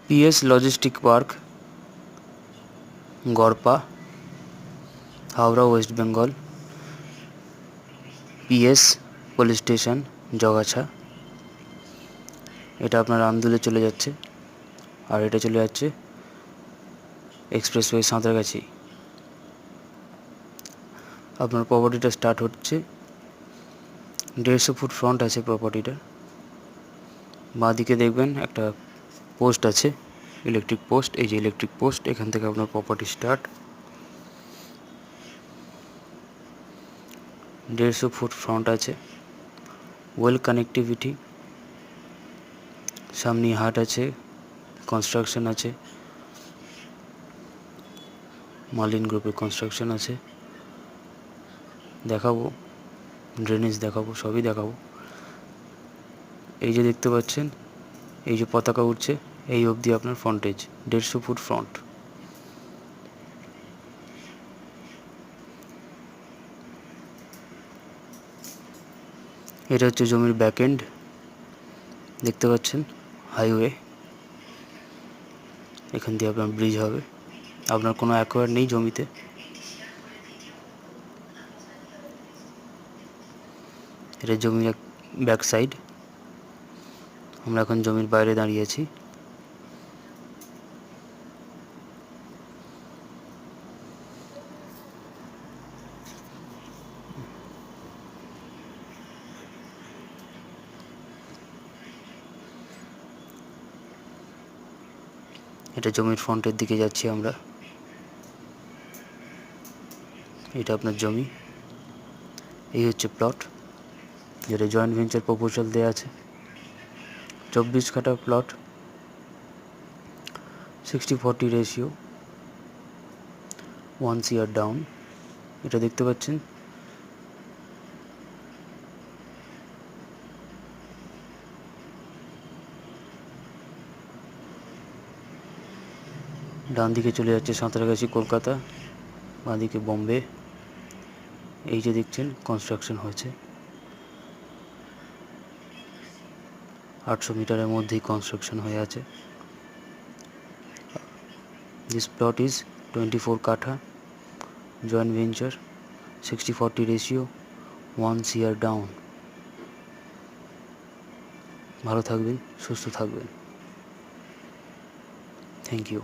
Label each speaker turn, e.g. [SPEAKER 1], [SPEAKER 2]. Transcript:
[SPEAKER 1] PS logistic park, Garpa, Howrah, West Bengal. PS police station, Jagachha. এটা আপনার আমদুলে চলে যাচ্ছে, আর এটা চলে যাচ্ছে এক্সপ্রেসওয়ে সাঁতরাগাছি। আপনার প্রপার্টিটা স্টার্ট হচ্ছে, 150 ফুট ফ্রন্ট আছে প্রপার্টিটার। বাঁদিকে দেখবেন একটা পোস্ট আছে, ইলেকট্রিক পোস্ট। এই যে ইলেকট্রিক পোস্ট, এখান থেকে আপনার প্রপার্টি স্টার্ট। 150 ফুট ফ্রন্ট আছে, ওয়েল কানেক্টিভিটি। সামনে হাট আছে, কনস্ট্রাকশন আছে, মালিন গ্রুপের কনস্ট্রাকশন আছে। দেখাবো, ড্রেনেজ দেখাবো, সবই দেখাবো। এই যে দেখতে পাচ্ছেন, এই যে পতাকা উঠছে, এই অবধি আপনার ফ্রন্টেজ, 150 ফুট ফ্রন্ট। এটা হচ্ছে জমির ব্যাক এন্ড, দেখতে পাচ্ছেন হাইওয়ে। এখান দিয়ে আপনার ব্রিজ হবে, আপনার কোনো অ্যাকোয়ার নেই জমিতে। এটা জমির এক ব্যাক সাইড। আমরা এখন জমির বাইরে দাঁড়িয়ে আছি। এটা জমির ফ্রন্টের দিকে যাচ্ছি আমরা। এটা আপনার জমি, এই হচ্ছে প্লট, যেটা জয়েন্ট ভেঞ্চার প্রপোজাল দেওয়া আছে। 24 কাঠা প্লট, 60-40 রেশিও, 1 CR ডাউন। এটা দেখতে পাচ্ছেন, ডান দিকে চলে যাচ্ছে সাঁতরাগাছি কলকাতা, বাঁ দিকে বম্বে। এই যে দেখছেন কনস্ট্রাকশন হয়েছে, 800 মিটারের মধ্যেই কনস্ট্রাকশন হয়ে আছে। দিস প্লট ইজ 24 কাঠা, joint venture, 60-40 ratio, 1 CR down. ভালো থাকবেন, সুস্থ থাকবেন। Thank you.